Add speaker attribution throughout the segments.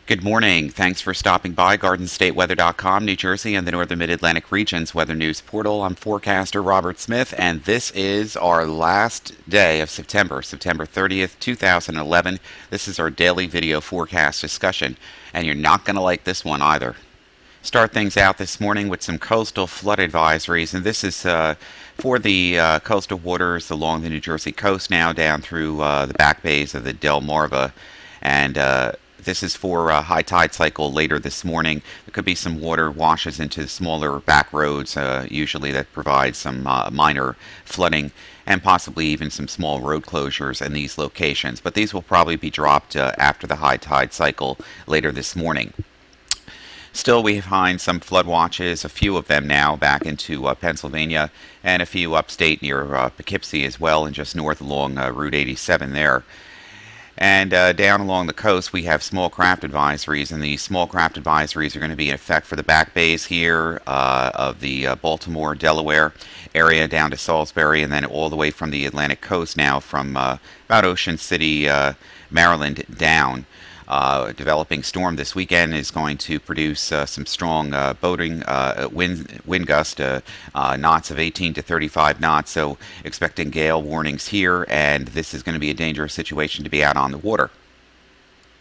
Speaker 1: Good morning. Thanks for stopping by GardenStateWeather.com, New Jersey, and the Northern Mid-Atlantic region's weather news portal. I'm forecaster Robert Smith, and this is our last day of September, September 30th, 2011. This is our daily video forecast discussion, and you're not going to like this one either. Start things out this morning with some coastal flood advisories, and this is for the coastal waters along the New Jersey coast now down through the back bays of the Delmarva, and this is for a high tide cycle later this morning. There could be some water washes into smaller back roads, usually that provide some minor flooding and possibly even some small road closures in these locations. But these will probably be dropped after the high tide cycle later this morning. Still, we find some flood watches, a few of them now, back into Pennsylvania, and a few upstate near Poughkeepsie as well, and just north along Route 87 there. And down along the coast, we have small craft advisories, and these small craft advisories are going to be in effect for the back bays here of the Baltimore, Delaware area down to Salisbury, and then all the way from the Atlantic coast now from about Ocean City, Maryland down. Developing storm this weekend is going to produce some strong boating wind gust knots of 18 to 35 knots, so expecting gale warnings here, and this is going to be a dangerous situation to be out on the water.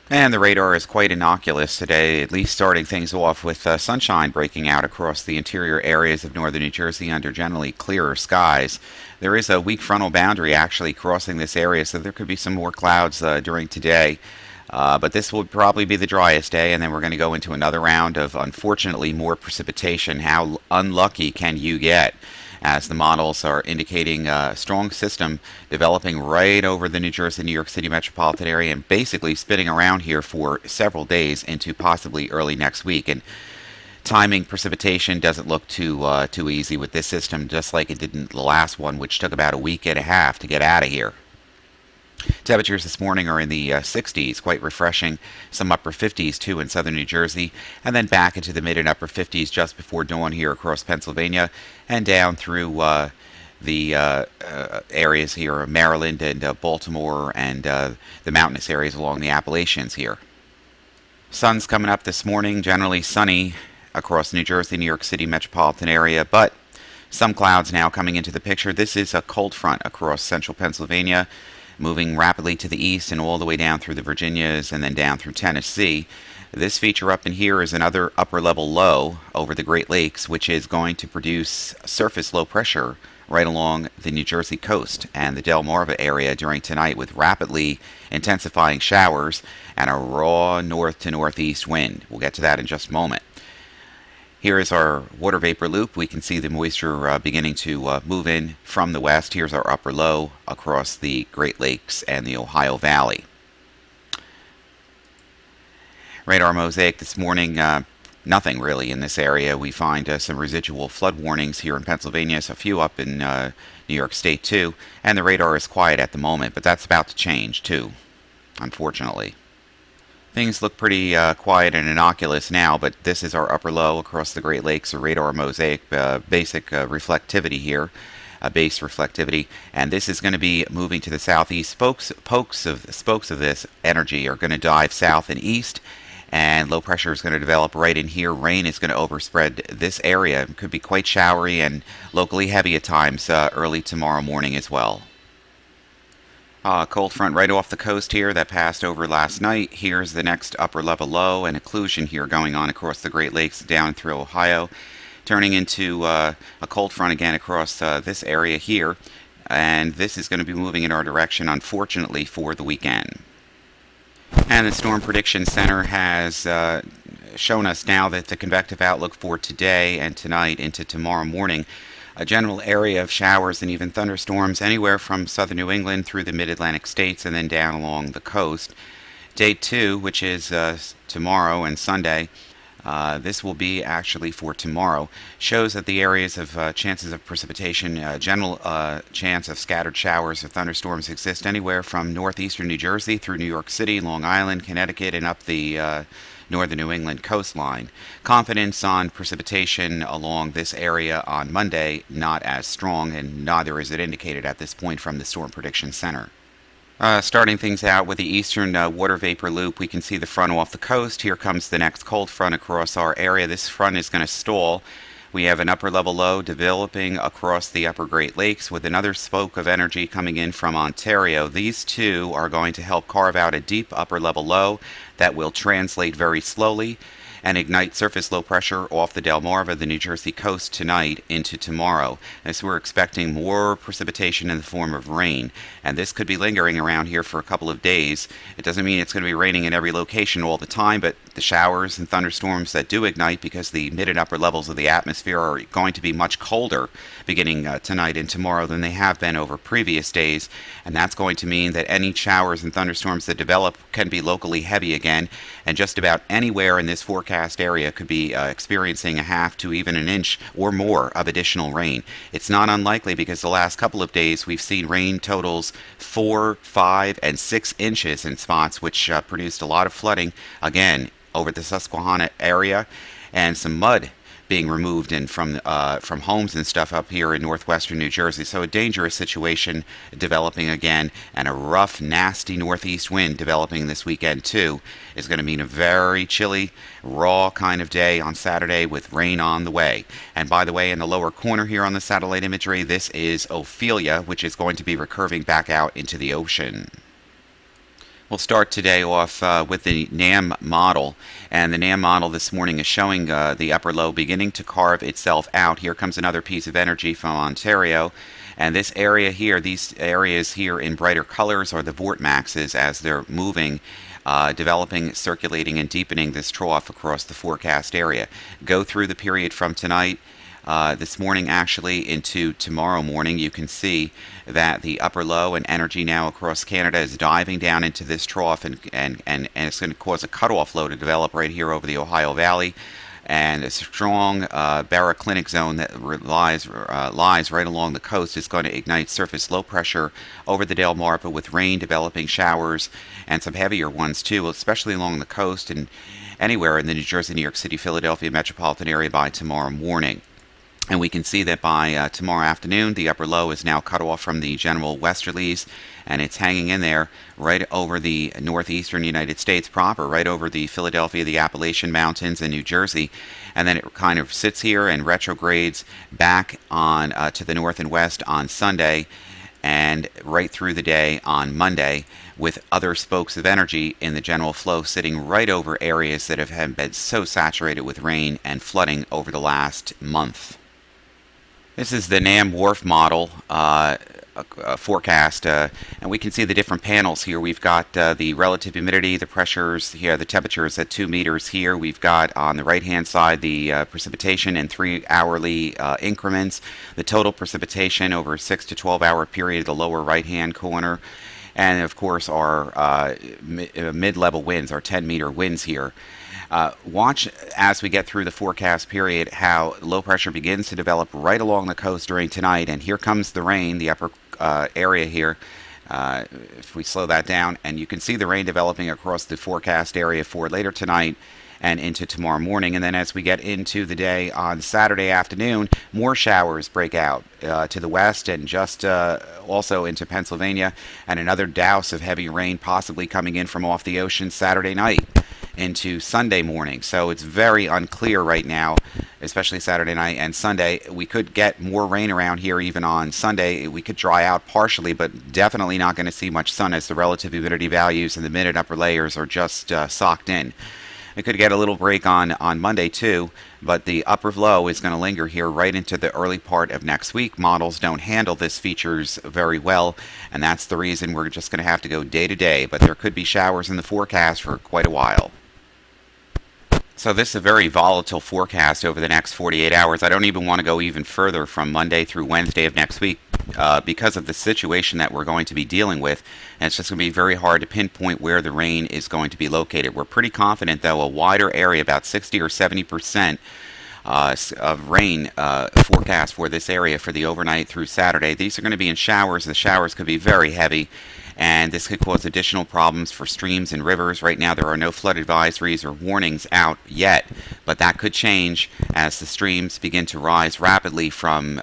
Speaker 1: And the radar is quite innocuous today, at least starting things off with sunshine breaking out across the interior areas of northern New Jersey under generally clearer skies. There is a weak frontal boundary actually crossing this area, so there could be some more clouds during today. But this will probably be the driest day, and then we're going to go into another round of, unfortunately, more precipitation. How unlucky can you get? As the models are indicating a strong system developing right over the New Jersey, New York City metropolitan area and basically spinning around here for several days into possibly early next week. And timing precipitation doesn't look too easy with this system, just like it did in the last one, which took about a week and a half to get out of here. Temperatures this morning are in the 60s, quite refreshing. Some upper 50s too in southern New Jersey, and then back into the mid and upper 50s just before dawn here across Pennsylvania, and down through the areas here of Maryland and Baltimore and the mountainous areas along the Appalachians here. Sun's coming up this morning, generally sunny across New Jersey, New York City metropolitan area, but some clouds now coming into the picture. This is a cold front across central Pennsylvania, moving rapidly to the east and all the way down through the Virginias and then down through Tennessee. This feature up in here is another upper level low over the Great Lakes, which is going to produce surface low pressure right along the New Jersey coast and the Delmarva area during tonight, with rapidly intensifying showers and a raw north to northeast wind. We'll get to that in just a moment. Here is our water vapor loop. We can see the moisture beginning to move in from the west. Here's our upper low across the Great Lakes and the Ohio Valley. Radar mosaic this morning, nothing really in this area. We find some residual flood warnings here in Pennsylvania, so a few up in New York State too, and the radar is quiet at the moment, but that's about to change too, unfortunately. Things look pretty quiet and innocuous now, but this is our upper low across the Great Lakes, a radar mosaic, basic reflectivity here, base reflectivity, and this is going to be moving to the southeast. Spokes of this energy are going to dive south and east, and low pressure is going to develop right in here. Rain is going to overspread this area. It could be quite showery and locally heavy at times early tomorrow morning as well. Cold front right off the coast here that passed over last night. Here's the next upper level low and occlusion here going on across the Great Lakes down through Ohio, turning into a cold front again across this area here, and this is going to be moving in our direction, unfortunately, for the weekend. And the Storm Prediction Center has shown us now that the convective outlook for today and tonight into tomorrow morning, a general area of showers and even thunderstorms anywhere from southern New England through the mid-Atlantic states and then down along the coast. Day 2, which is tomorrow and Sunday, this will be actually for tomorrow, shows that the areas of chances of precipitation, general chance of scattered showers or thunderstorms exist anywhere from northeastern New Jersey through New York City, Long Island, Connecticut, and up the northern New England coastline. Confidence on precipitation along this area on Monday not as strong, and neither is it indicated at this point from the Storm Prediction Center. Starting things out with the eastern water vapor loop, we can see the front off the coast. Here comes the next cold front across our area. This front is going to stall. We have an upper level low developing across the upper Great Lakes with another spoke of energy coming in from Ontario. These two are going to help carve out a deep upper level low that will translate very slowly and ignite surface low pressure off the Delmarva, the New Jersey coast tonight into tomorrow. As we're expecting more precipitation in the form of rain, and this could be lingering around here for a couple of days. It doesn't mean it's going to be raining in every location all the time, but the showers and thunderstorms that do ignite because the mid and upper levels of the atmosphere are going to be much colder beginning tonight and tomorrow than they have been over previous days, and that's going to mean that any showers and thunderstorms that develop can be locally heavy again, and just about anywhere in this forecast area could be experiencing a half to even an inch or more of additional rain. It's not unlikely because the last couple of days we've seen rain totals 4, 5, and 6 inches in spots, which produced a lot of flooding again over the Susquehanna area, and some mud being removed in from homes and stuff up here in northwestern New Jersey. So a dangerous situation developing again, and a rough, nasty northeast wind developing this weekend too is going to mean a very chilly, raw kind of day on Saturday with rain on the way. And by the way, in the lower corner here on the satellite imagery, this is Ophelia, which is going to be recurving back out into the ocean. We'll start today off with the NAM model, and the NAM model this morning is showing the upper low beginning to carve itself out. Here comes another piece of energy from Ontario, and this area here, these areas here in brighter colors are the vortexes as they're moving, developing, circulating, and deepening this trough across the forecast area. Go through the period from tonight, this morning actually, into tomorrow morning. You can see that the upper low and energy now across Canada is diving down into this trough, and it's going to cause a cutoff low to develop right here over the Ohio Valley, and a strong baroclinic zone that lies right along the coast is going to ignite surface low pressure over the Delmarva, with rain developing, showers, and some heavier ones too, especially along the coast and anywhere in the New Jersey, New York City, Philadelphia metropolitan area by tomorrow morning. And we can see that by tomorrow afternoon, the upper low is now cut off from the general westerlies, and it's hanging in there right over the northeastern United States proper, right over the Philadelphia, the Appalachian Mountains, and New Jersey. And then it kind of sits here and retrogrades back on to the north and west on Sunday, and right through the day on Monday, with other spokes of energy in the general flow sitting right over areas that have been so saturated with rain and flooding over the last month. This is the NAM WRF model forecast, and we can see the different panels here. We've got the relative humidity, the pressures here, the temperatures at 2 meters here. We've got on the right-hand side the precipitation in 3-hourly increments, the total precipitation over a 6 to 12-hour period, the lower right-hand corner, and of course our mid-level winds, our 10-meter winds here. Watch as we get through the forecast period how low pressure begins to develop right along the coast during tonight, and here comes the rain, the upper area here. If we slow that down, and you can see the rain developing across the forecast area for later tonight and into tomorrow morning. And then as we get into the day on Saturday afternoon, more showers break out to the west and just also into Pennsylvania, and another douse of heavy rain possibly coming in from off the ocean Saturday night into Sunday morning. So it's very unclear right now, especially Saturday night and Sunday. We could get more rain around here even on Sunday. We could dry out partially, but definitely not going to see much sun as the relative humidity values in the mid and upper layers are just socked in. We could get a little break on Monday too, but the upper low is going to linger here right into the early part of next week. Models don't handle this features very well, and that's the reason we're just going to have to go day to day, but there could be showers in the forecast for quite a while. So this is a very volatile forecast over the next 48 hours. I don't even want to go even further from Monday through Wednesday of next week because of the situation that we're going to be dealing with. And it's just going to be very hard to pinpoint where the rain is going to be located. We're pretty confident, though, a wider area, about 60 or 70% of rain forecast for this area for the overnight through Saturday. These are going to be in showers. The showers could be very heavy, and this could cause additional problems for streams and rivers. Right now, there are no flood advisories or warnings out yet, but that could change as the streams begin to rise rapidly from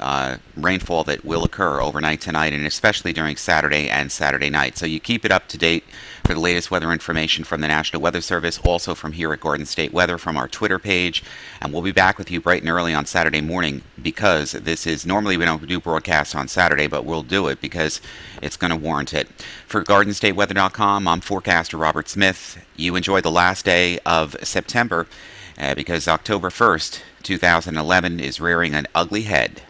Speaker 1: rainfall that will occur overnight tonight, and especially during Saturday and Saturday night. So you keep it up to date for the latest weather information from the National Weather Service, also from here at Garden State Weather from our Twitter page. And we'll be back with you bright and early on Saturday morning, because this is, normally we don't do broadcasts on Saturday, but we'll do it because it's going to warrant it. For GardenStateWeather.com, I'm forecaster Robert Smith. You enjoy the last day of September because October 1st, 2011 is rearing an ugly head.